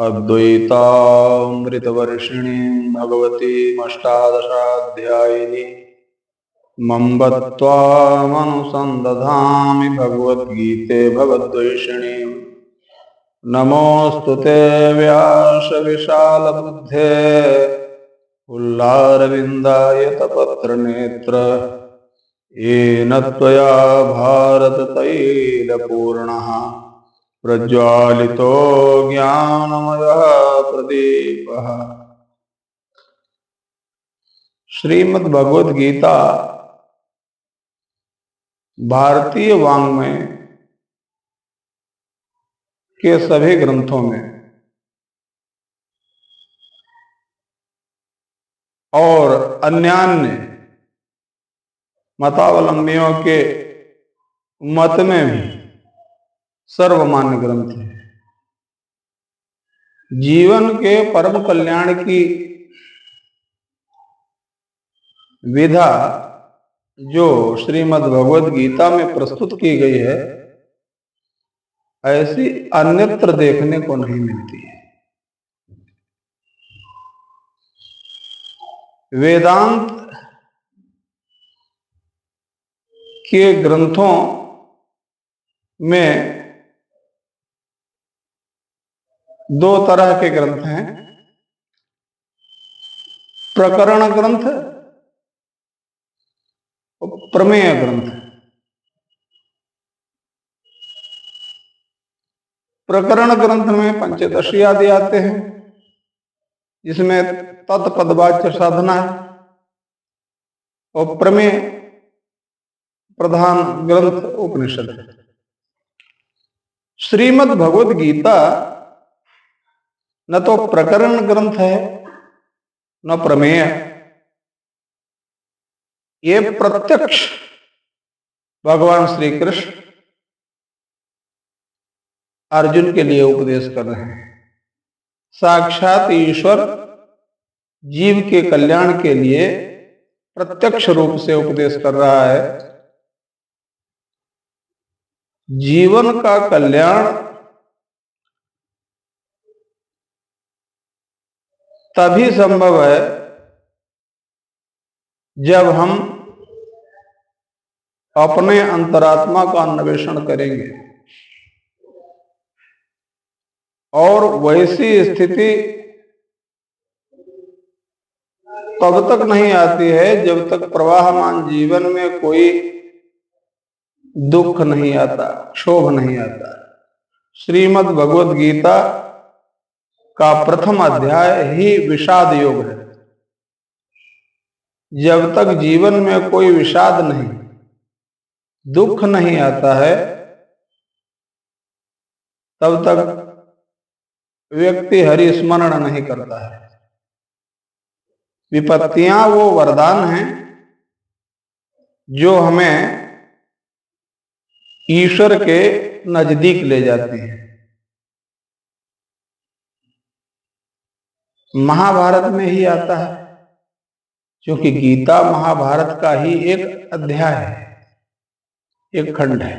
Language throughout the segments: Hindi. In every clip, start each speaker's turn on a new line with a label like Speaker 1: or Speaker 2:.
Speaker 1: अद्वैतामृतवर्षिणीं भगवतीमष्टादशाध्यायिनी मम्बत्वामनुसन्दधामि भगवद्गीते भगवद्वेषिणीम्। नमोऽस्तु ते व्यासविशालबुद्धे उल्लारविन्दायतपत्रनेत्र येन त्वया भारततैलपूर्णः प्रज्वालितो ज्ञानमयः प्रदीपः। श्रीमद् भगवद गीता भारतीय वाङ्मय के सभी ग्रंथों में और अन्यान्य मतावलंबियों के मत में भी सर्वमान्य ग्रंथ है। जीवन के परम कल्याण की विधा जो श्रीमद् भगवद गीता में प्रस्तुत की गई है, ऐसी अन्यत्र देखने को नहीं मिलती है। वेदांत के ग्रंथों में दो तरह के ग्रंथ हैं, प्रकरण ग्रंथ और प्रमेय ग्रंथ। प्रकरण ग्रंथ में पंचदशी आदि आते हैं, जिसमें तत्पदवाच्य साधना है, और प्रमेय प्रधान ग्रंथ उपनिषद है। श्रीमद् भगवद गीता न तो प्रकरण ग्रंथ है न प्रमेय। ये प्रत्यक्ष भगवान श्री कृष्ण अर्जुन के लिए उपदेश कर रहे हैं। साक्षात ईश्वर जीव के कल्याण के लिए प्रत्यक्ष रूप से उपदेश कर रहा है। जीवन का कल्याण तभी संभव है जब हम अपने अंतरात्मा का अन्वेषण करेंगे, और वैसी स्थिति तब तक नहीं आती है जब तक प्रवाहमान जीवन में कोई दुख नहीं आता, क्षोभ नहीं आता। श्रीमद् भगवद गीता का प्रथम अध्याय ही विषाद योग है। जब तक जीवन में कोई विषाद नहीं, दुख नहीं आता है, तब तक व्यक्ति हरि स्मरण नहीं करता है। विपत्तियां वो वरदान हैं जो हमें ईश्वर के नजदीक ले जाती हैं। महाभारत में ही आता है, क्योंकि गीता महाभारत का ही एक अध्याय है, एक खंड है।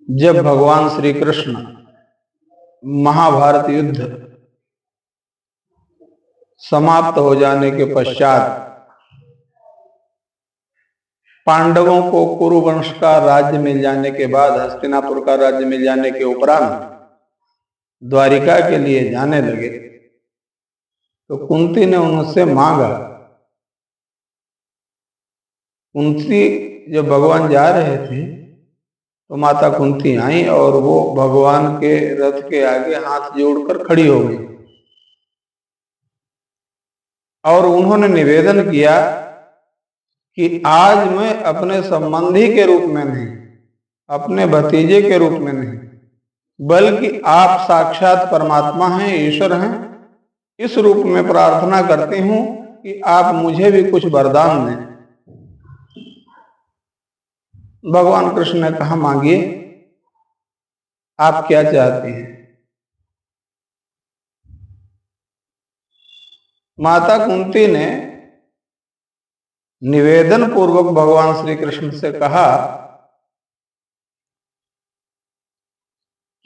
Speaker 1: जब भगवान श्री कृष्ण महाभारत युद्ध समाप्त हो जाने के पश्चात पांडवों को कुरुवंश का राज्य मिल जाने के बाद, हस्तिनापुर का राज्य मिल जाने के उपरांत द्वारिका के लिए जाने लगे, तो कुंती ने उनसे मांगा। कुंती जब भगवान जा रहे थे तो माता कुंती आई और वो भगवान के रथ के आगे हाथ जोड़कर खड़ी हो गई, और उन्होंने निवेदन किया कि आज मैं अपने संबंधी के रूप में नहीं, अपने भतीजे के रूप में नहीं, बल्कि आप साक्षात परमात्मा हैं, ईश्वर हैं, इस रूप में प्रार्थना करती हूं कि आप मुझे भी कुछ वरदान दें। भगवान कृष्ण ने कहा, मांगिए, आप क्या चाहती हैं। माता कुंती ने निवेदन पूर्वक भगवान श्री कृष्ण से कहा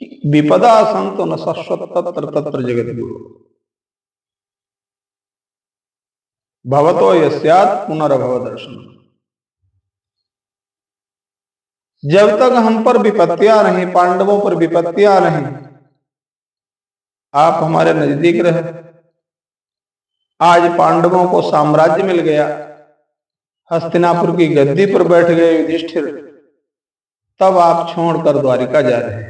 Speaker 1: विपदा संतो न शाश्वत तत्र तत्र जगत गुरु भवतो यस्यात् पुनर्भव दर्शन। जब तक हम पर विपत्तियां नहीं, पांडवों पर विपत्तियां नहीं, आप हमारे नजदीक रहे। आज पांडवों को साम्राज्य मिल गया, हस्तिनापुर की गद्दी पर बैठ गए युधिष्ठिर, तब आप छोड़कर द्वारिका जा रहे हैं।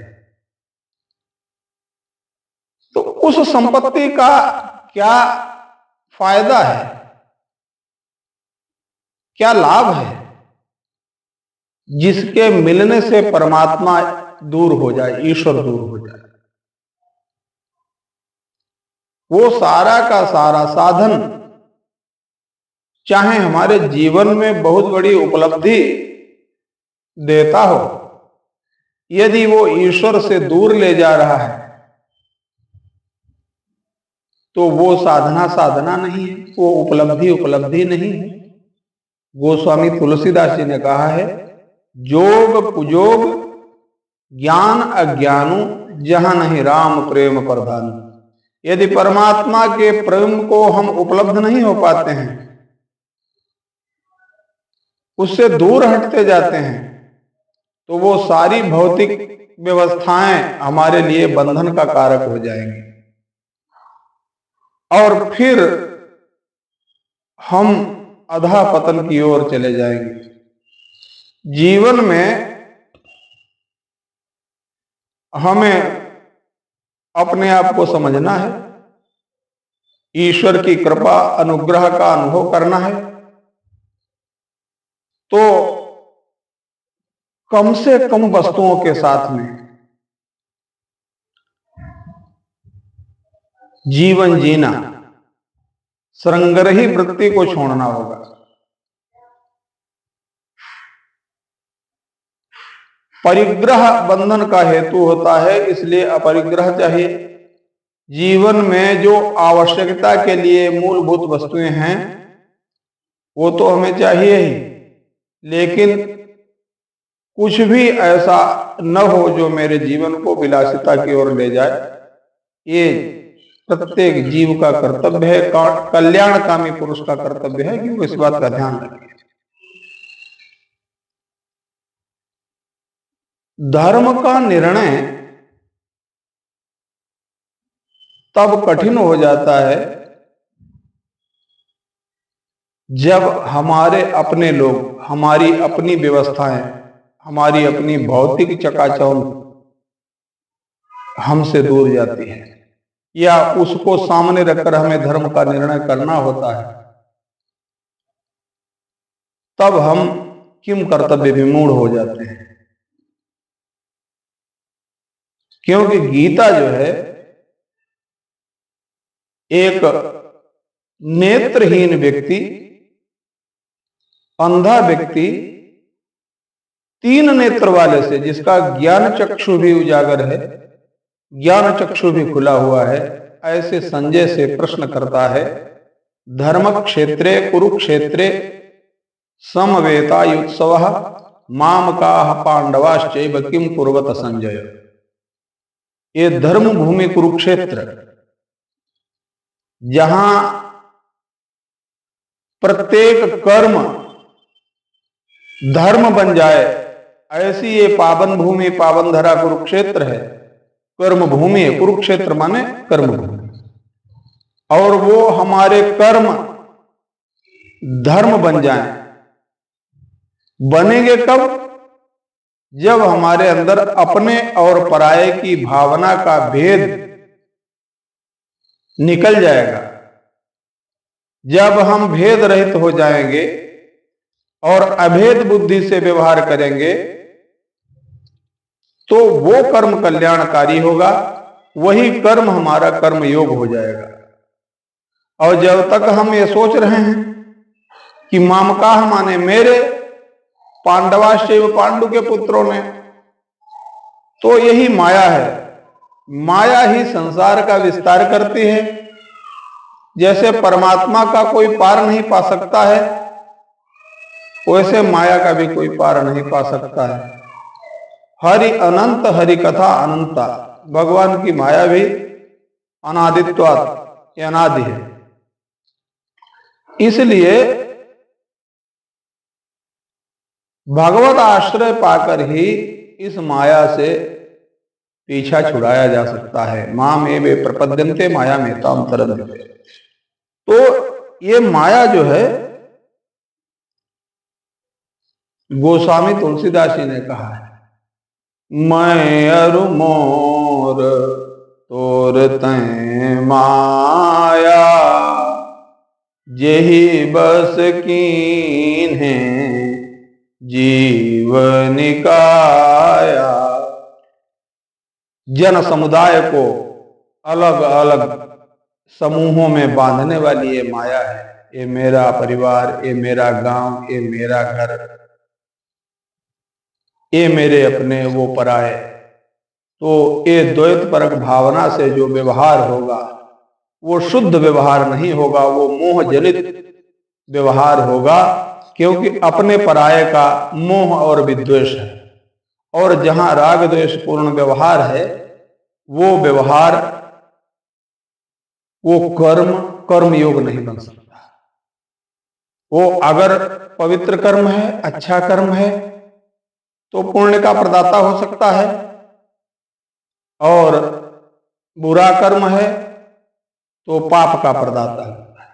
Speaker 1: तो उस संपत्ति का क्या फायदा है, क्या लाभ है जिसके मिलने से परमात्मा दूर हो जाए, ईश्वर दूर हो जाए? वो सारा का सारा साधन चाहे हमारे जीवन में बहुत बड़ी उपलब्धि देता हो, यदि वो ईश्वर से दूर ले जा रहा है तो वो साधना साधना नहीं है, वो उपलब्धि उपलब्धि नहीं है। गोस्वामी तुलसीदास जी ने कहा है, जोग कुजोग ज्ञान अज्ञानु जहां नहीं राम प्रेम प्रधान। यदि परमात्मा के प्रेम को हम उपलब्ध नहीं हो पाते हैं, उससे दूर हटते जाते हैं, तो वो सारी भौतिक व्यवस्थाएं हमारे लिए बंधन का कारक हो जाएंगी और फिर हम अधःपतन की ओर चले जाएंगे। जीवन में हमें अपने आप को समझना है, ईश्वर की कृपा अनुग्रह का अनुभव करना है, तो कम से कम वस्तुओं के साथ में जीवन जीना, श्रृंगरही वृत्ति को छोड़ना होगा। परिग्रह बंधन का हेतु होता है, इसलिए अपरिग्रह चाहिए। जीवन में जो आवश्यकता के लिए मूलभूत वस्तुएं हैं वो तो हमें चाहिए ही, लेकिन कुछ भी ऐसा न हो जो मेरे जीवन को विलासिता की ओर ले जाए। ये प्रत्येक जीव का कर्तव्य है, कल्याणकामी पुरुष का कर्तव्य है कि वो इस बात का ध्यान रखे। धर्म का निर्णय तब कठिन हो जाता है जब हमारे अपने लोग, हमारी अपनी व्यवस्थाएं, हमारी अपनी भौतिक चकाचौंध हमसे दूर जाती है, या उसको सामने रखकर हमें धर्म का निर्णय करना होता है, तब हम किम कर्तव्य विमूढ़ हो जाते हैं। क्योंकि गीता जो है एक नेत्रहीन व्यक्ति, अंधा व्यक्ति, तीन नेत्र वाले से, जिसका ज्ञान चक्षु भी उजागर है, ज्ञान चक्षु भी खुला हुआ है, ऐसे संजय से प्रश्न करता है, धर्म क्षेत्रे कुरुक्षेत्रे समवेतायुत्सवः मामकाः पांडवाश्चैव किम कुर्वत संजय। ये धर्म भूमि कुरुक्षेत्र, जहां प्रत्येक कर्म धर्म बन जाए, ऐसी ये पावन भूमि, पावन धरा कुरुक्षेत्र है, कर्म भूमि है। कुरुक्षेत्र माने कर्म भूमि, और वो हमारे कर्म धर्म बन जाएं। बनेंगे कब? जब हमारे अंदर अपने और पराये की भावना का भेद निकल जाएगा, जब हम भेद रहित हो जाएंगे और अभेद बुद्धि से व्यवहार करेंगे, तो वो कर्म कल्याणकारी होगा, वही कर्म हमारा कर्म योग हो जाएगा। और जब तक हम ये सोच रहे हैं कि मामकाह माने मेरे, पांडवाश्चैव पांडु के पुत्रों ने, तो यही माया है। माया ही संसार का विस्तार करती है। जैसे परमात्मा का कोई पार नहीं पा सकता है, वैसे माया का भी कोई पार नहीं पा सकता है। हरि अनंत, हरि कथा अनंता। भगवान की माया भी अनादित्वात्, ये अनादि है। इसलिए भगवत आश्रय पाकर ही इस माया से पीछा छुड़ाया जा सकता है। माम एवे प्रपद्यन्ते माया मेताम तरन्ते। तो ये माया जो है, गोस्वामी तुलसीदास जी ने कहा है, मैं अरु मोर तोर तैं माया, जेहि बस कीन्हे जीवन काया। जन समुदाय को अलग अलग समूहों में बांधने वाली ये माया है। ये मेरा परिवार, ये मेरा गांव, ये मेरा घर, ये मेरे अपने, वो पराये। तो ये द्वैत परक भावना से जो व्यवहार होगा वो शुद्ध व्यवहार नहीं होगा, वो मोह जनित व्यवहार होगा, क्योंकि अपने पराये का मोह और विद्वेष है। और जहां राग द्वेष पूर्ण व्यवहार है, वो व्यवहार, वो कर्म योग नहीं बन सकता। वो अगर पवित्र कर्म है, अच्छा कर्म है, तो पुण्य का प्रदाता हो सकता है, और बुरा कर्म है तो पाप का प्रदाता होता है।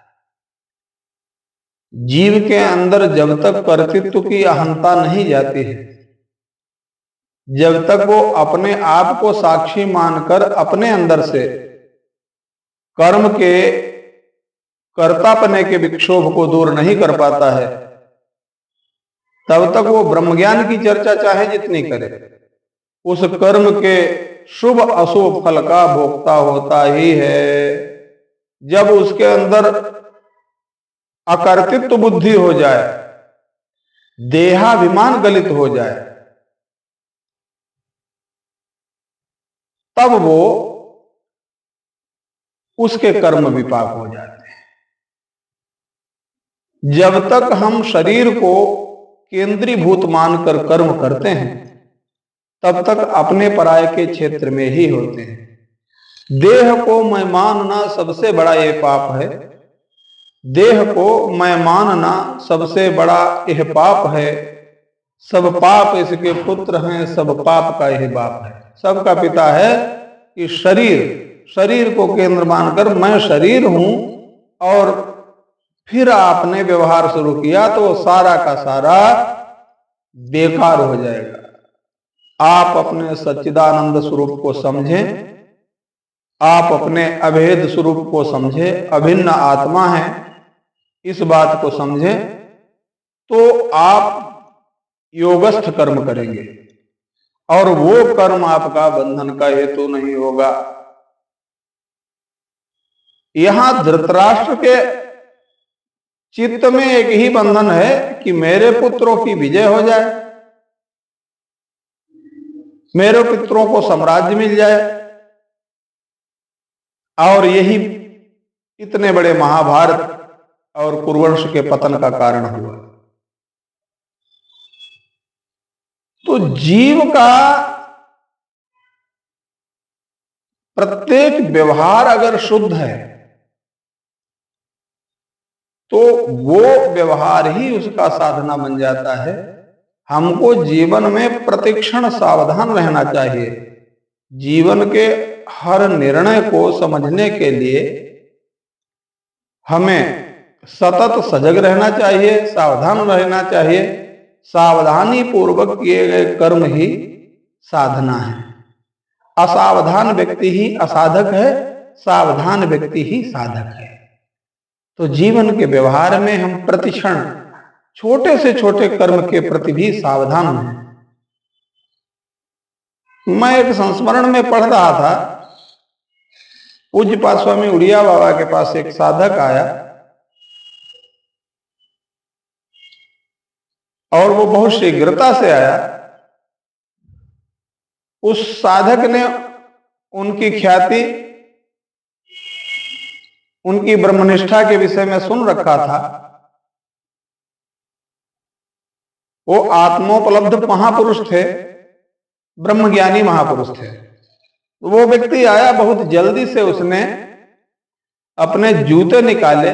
Speaker 1: जीव के अंदर जब तक कर्तृत्व की अहंता नहीं जाती है, जब तक वो अपने आप को साक्षी मानकर अपने अंदर से कर्म के कर्तापने के विक्षोभ को दूर नहीं कर पाता है, तब तक वो ब्रह्मज्ञान की चर्चा चाहे जितनी करे, उस कर्म के शुभ अशुभ फल का भोक्ता होता ही है। जब उसके अंदर अकर्तृत्व बुद्धि हो जाए, देहाभिमान गलित हो जाए, तब वो उसके कर्म विपाक हो जाते हैं। जब तक हम शरीर को केंद्रीभूत मानकर कर्म करते हैं, तब तक अपने पराये के क्षेत्र में ही होते हैं। देह को मैं मानना सबसे बड़ा ये पाप है। देह को मैं मानना सबसे बड़ा यह पाप है। सब पाप इसके पुत्र हैं, सब पाप का यह बाप है। सबका पिता है कि शरीर को केंद्र मानकर मैं शरीर हूं, और फिर आपने व्यवहार शुरू किया तो सारा का सारा बेकार हो जाएगा। आप अपने सच्चिदानंद स्वरूप को समझें, आप अपने अभेद स्वरूप को समझें, अभिन्न आत्मा है, इस बात को समझें, तो आप योगस्थ कर्म करेंगे, और वो कर्म आपका बंधन का हेतु नहीं होगा। यहां धृतराष्ट्र के चित्त में एक ही बंधन है कि मेरे पुत्रों की विजय हो जाए, मेरे पुत्रों को साम्राज्य मिल जाए, और यही इतने बड़े महाभारत और कुरुवंश के पतन का कारण हुआ। तो जीव का प्रत्येक व्यवहार अगर शुद्ध है, तो वो व्यवहार ही उसका साधना बन जाता है। हमको जीवन में प्रतिक्षण सावधान रहना चाहिए। जीवन के हर निर्णय को समझने के लिए हमें सतत सजग रहना चाहिए, सावधान रहना चाहिए। सावधानी पूर्वक किए गए कर्म ही साधना है। असावधान व्यक्ति ही असाधक है, सावधान व्यक्ति ही साधक है। तो जीवन के व्यवहार में हम प्रतिक्षण छोटे से छोटे कर्म के प्रति भी सावधान हैं। मैं एक संस्मरण में पढ़ रहा था, पूज्यपाद स्वामी उड़िया बाबा के पास एक साधक आया, और वो बहुत शीघ्रता से आया। उस साधक ने उनकी ख्याति, उनकी ब्रह्मनिष्ठा के विषय में सुन रखा था। वो आत्मोपलब्ध महापुरुष थे, ब्रह्मज्ञानी महापुरुष थे। वो व्यक्ति आया, बहुत जल्दी से उसने अपने जूते निकाले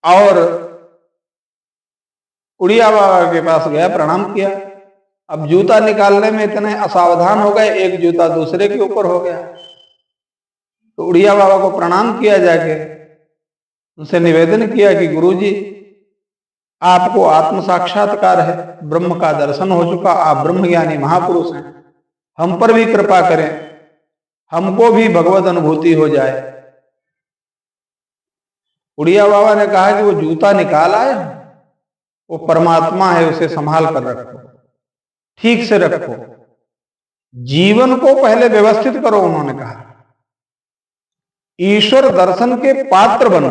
Speaker 1: और उड़िया बाबा के पास गया, प्रणाम किया। अब जूता निकालने में इतने असावधान हो गए, एक जूता दूसरे के ऊपर हो गया। तो उड़िया बाबा को प्रणाम किया, जाके उनसे निवेदन किया कि गुरुजी, आपको आत्म साक्षात्कार है, ब्रह्म का दर्शन हो चुका, आप ब्रह्मज्ञानी महापुरुष हैं, हम पर भी कृपा करें, हमको भी भगवत अनुभूति हो जाए। उड़िया बाबा ने कहा कि वो जूता निकाल आए, वो परमात्मा है, उसे संभाल कर रखो, ठीक से रखो, जीवन को पहले व्यवस्थित करो। उन्होंने कहा ईश्वर दर्शन के पात्र बनो,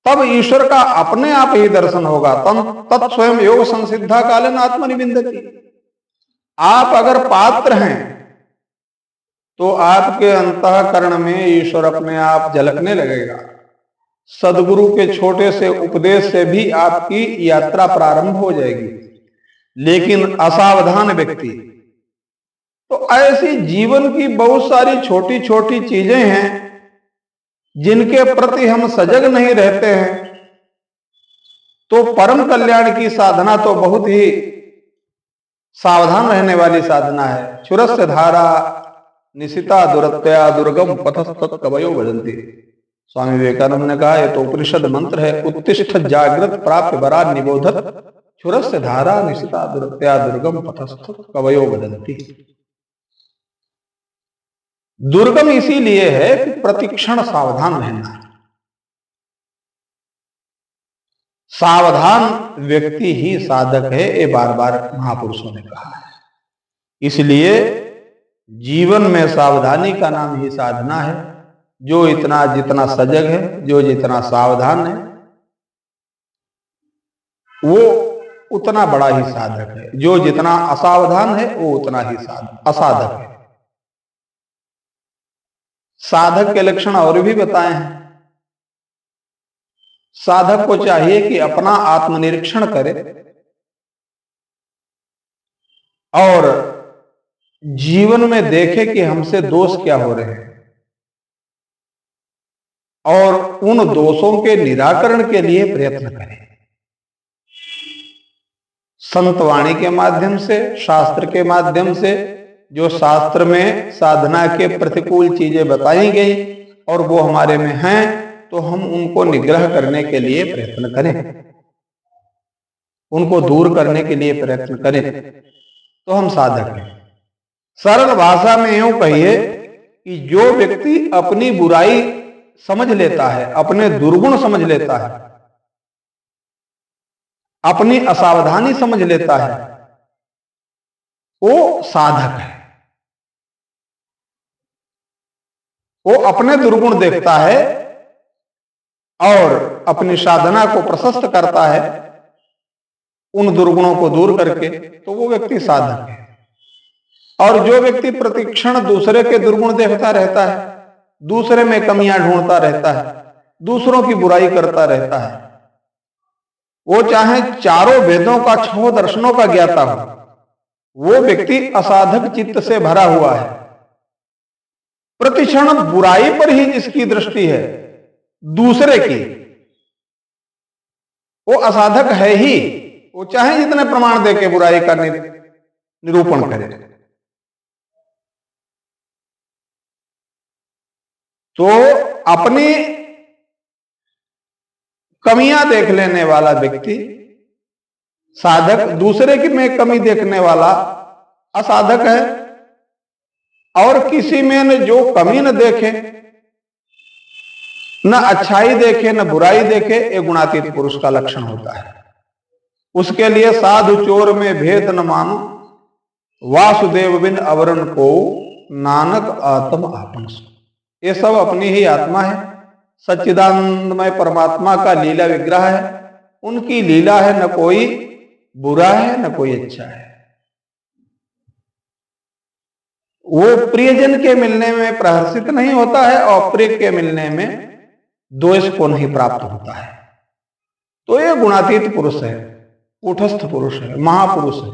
Speaker 1: तब ईश्वर का अपने आप ही दर्शन होगा। तत्स्वयं योग संसिद्धा कालेन आत्मनिविन्दति। आप अगर पात्र हैं तो आपके अंतःकरण में ईश्वर अपने आप झलकने लगेगा। सदगुरु के छोटे से उपदेश से भी आपकी यात्रा प्रारंभ हो जाएगी। लेकिन असावधान व्यक्ति, तो ऐसी जीवन की बहुत सारी छोटी छोटी चीजें हैं जिनके प्रति हम सजग नहीं रहते हैं, तो परम कल्याण की साधना तो बहुत ही सावधान रहने वाली साधना है। क्षुरस्य धारा निशिता दुरत्या दुर्गम पथस्तत् कवयो भजन्ति। स्वामी विवेकानंद ने कहा, यह तो उपनिषद मंत्र है, उत्तिष्ठ जागृत प्राप्य वरा निबोधत, क्षुरस्य धारा निशिता दुरत्या दुर्गम पथस्तत् कवयो भजन्ति। दुर्गम इसीलिए है कि प्रतिक्षण सावधान रहना है। सावधान व्यक्ति ही साधक है, ये बार बार महापुरुषों ने कहा है। इसलिए जीवन में सावधानी का नाम ही साधना है। जो इतना जितना सजग है, जो जितना सावधान है, वो उतना बड़ा ही साधक है। जो जितना असावधान है, वो उतना ही असाधक है। साधक के लक्षण और भी बताए हैं। साधक को चाहिए कि अपना आत्मनिरीक्षण करे और जीवन में देखे कि हमसे दोष क्या हो रहे हैं और उन दोषों के निराकरण के लिए प्रयत्न करें। संतवाणी के माध्यम से, शास्त्र के माध्यम से, जो शास्त्र में साधना के प्रतिकूल चीजें बताई गई और वो हमारे में हैं, तो हम उनको निग्रह करने के लिए प्रयत्न करें, उनको दूर करने के लिए प्रयत्न करें, तो हम साधक हैं। सरल भाषा में यूं कहिए कि जो व्यक्ति अपनी बुराई समझ लेता है, अपने दुर्गुण समझ लेता है, अपनी असावधानी समझ लेता है, वो साधक है। वो अपने दुर्गुण देखता है और अपनी साधना को प्रशस्त करता है उन दुर्गुणों को दूर करके, तो वो व्यक्ति साधक है। और जो व्यक्ति प्रतिक्षण दूसरे के दुर्गुण देखता रहता है, दूसरे में कमियां ढूंढता रहता है, दूसरों की बुराई करता रहता है, वो चाहे चारों वेदों का, छहों दर्शनों का ज्ञाता हो, वो व्यक्ति असाधक चित्त से भरा हुआ है। प्रतिक्षण बुराई पर ही जिसकी दृष्टि है दूसरे की, वो असाधक है ही। वो चाहे जितने प्रमाण देके बुराई का निरूपण करे। तो अपनी कमियां देख लेने वाला व्यक्ति साधक, दूसरे की में कमी देखने वाला असाधक है। और किसी में न जो कमी न देखे, न अच्छाई देखे, न बुराई देखे, ये गुणातीत पुरुष का लक्षण होता है। उसके लिए साधु चोर में भेद न मानो, वासुदेव बिन अवरण को, नानक आत्म आपन सो। ये सब अपनी ही आत्मा है, सच्चिदानंदमय परमात्मा का लीला विग्रह है। उनकी लीला है, न कोई बुरा है न कोई अच्छा है। वो प्रियजन के मिलने में प्रहर्षित नहीं होता है और प्रिय के मिलने में द्वेष को नहीं प्राप्त होता है। तो ये गुणातीत पुरुष है। कूटस्थ पुरुष है, महापुरुष है,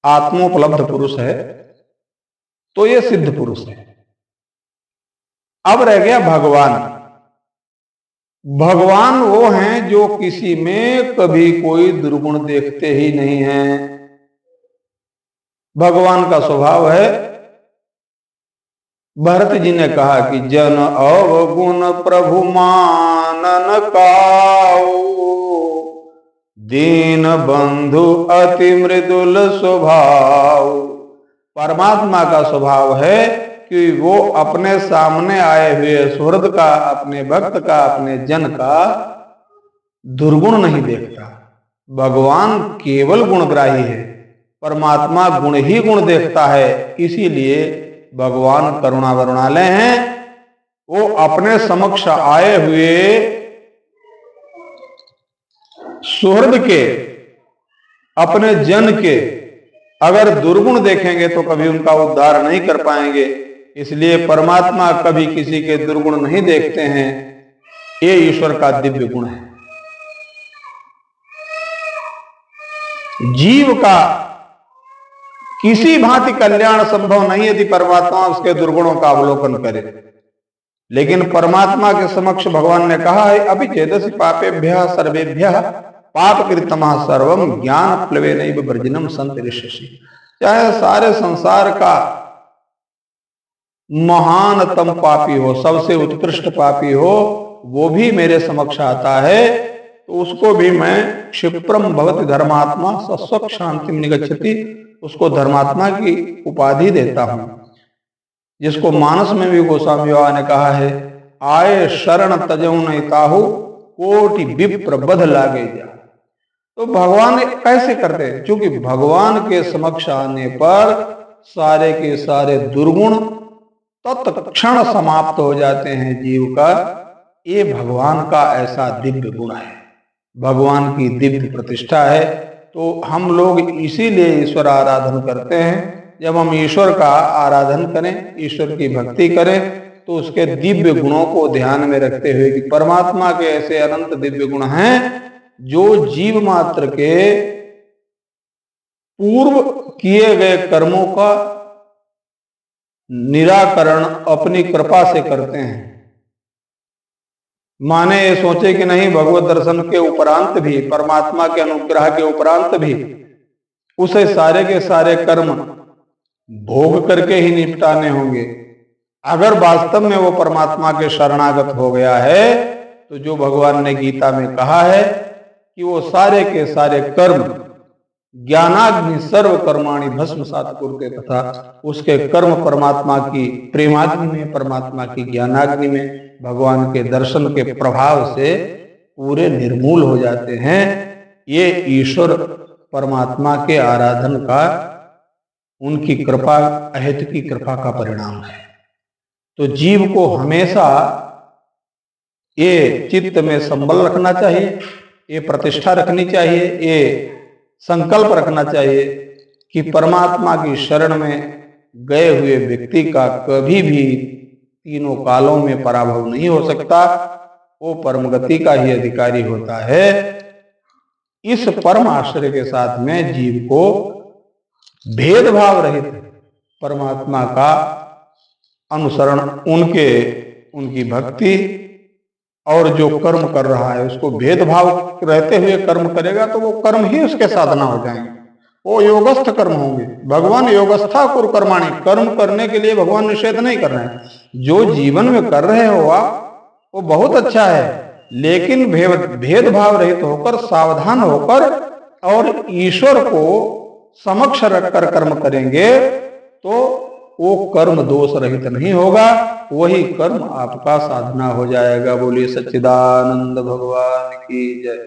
Speaker 1: आत्मोपलब्ध पुरुष है, तो ये सिद्ध पुरुष है। अब रह गया भगवान। भगवान वो हैं जो किसी में कभी कोई दुर्गुण देखते ही नहीं हैं। भगवान का स्वभाव है, भरत जी ने कहा कि जन अवगुण प्रभु मानन काऊ, दीन बंधु अति मृदुल स्वभाव। परमात्मा का स्वभाव है कि वो अपने सामने आए हुए सुहृद का, अपने भक्त का, अपने जन का दुर्गुण नहीं देखता। भगवान केवल गुणग्राही है, परमात्मा गुण ही गुण देखता है। इसीलिए भगवान करुणा वरुणालय हैं। वो अपने समक्ष आए हुए सुहृद के, अपने जन के अगर दुर्गुण देखेंगे तो कभी उनका उद्धार नहीं कर पाएंगे। इसलिए परमात्मा कभी किसी के दुर्गुण नहीं देखते हैं। ये ईश्वर का दिव्य गुण है। जीव का किसी भांति कल्याण संभव नहीं यदि परमात्मा उसके दुर्गुणों का अवलोकन करे। लेकिन परमात्मा के समक्ष भगवान ने कहा है, अभी चेदसि पापेभ्यः सर्वेभ्यः पाप कृतमः सर्वम ज्ञान प्लवेनैव वर्जिनम संतरिष्यसि। चाहे सारे संसार का महानतम पापी हो, सबसे उत्कृष्ट पापी हो, वो भी मेरे समक्ष आता है तो उसको भी मैं क्षिप्रम भवति धर्मात्मा सस्वक शांतिम निगच्छति, उसको धर्मात्मा की उपाधि देता हूं। जिसको मानस में भी गोस्वामी बाबा ने कहा है, आए शरण तजऊ नहीं ताहु कोटि विप्र बध लागे जा। तो भगवान कैसे करते हैं? क्योंकि भगवान के समक्ष आने पर सारे के सारे दुर्गुण तत्क्षण समाप्त हो जाते हैं जीव का। ये भगवान का ऐसा दिव्य गुण है, भगवान की दिव्य प्रतिष्ठा है। तो हम लोग इसीलिए ईश्वर आराधन करते हैं। जब हम ईश्वर का आराधन करें, ईश्वर की भक्ति करें, तो उसके दिव्य गुणों को ध्यान में रखते हुए कि परमात्मा के ऐसे अनंत दिव्य गुण हैं जो जीव मात्र के पूर्व किए गए कर्मों का निराकरण अपनी कृपा से करते हैं। माने ये सोचे कि नहीं, भगवत दर्शन के उपरांत भी, परमात्मा के अनुग्रह के उपरांत भी उसे सारे के सारे कर्म भोग करके ही निपटाने होंगे। अगर वास्तव में वो परमात्मा के शरणागत हो गया है तो जो भगवान ने गीता में कहा है कि वो सारे के सारे कर्म ज्ञानाग्नि सर्व कर्माणि भस्मसात् कुरुते, तथा उसके कर्म परमात्मा की प्रेमाग्नि में, परमात्मा की ज्ञानाग्नि में, भगवान के दर्शन के प्रभाव से पूरे निर्मूल हो जाते हैं। ये ईश्वर परमात्मा के आराधन का, उनकी कृपा, अहेतु की कृपा का परिणाम है। तो जीव को हमेशा ये चित्त में संबल रखना चाहिए, ये प्रतिष्ठा रखनी चाहिए, ये संकल्प रखना चाहिए कि परमात्मा की शरण में गए हुए व्यक्ति का कभी भी तीनों कालों में पराभव नहीं हो सकता। वो परम गति का ही अधिकारी होता है। इस परम आश्रय के साथ में जीव को भेदभाव रहित परमात्मा का अनुसरण, उनकी भक्ति और जो कर्म कर रहा है उसको भेदभाव रहते हुए कर्म करेगा तो वो कर्म ही उसके साधना हो जाएंगे, वो योगस्थ कर्म होंगे। भगवान योगस्था कुरु कर्माणि, कर्म करने के लिए भगवान निषेध नहीं कर रहे हैं। जो जीवन में कर रहे हो आप वो बहुत अच्छा है, लेकिन भेदभाव रहित होकर, सावधान होकर और ईश्वर को समक्ष रखकर कर्म करेंगे तो वो कर्म दोष रहित नहीं होगा, वही कर्म आपका साधना हो जाएगा। बोलिए सच्चिदानंद भगवान की जय।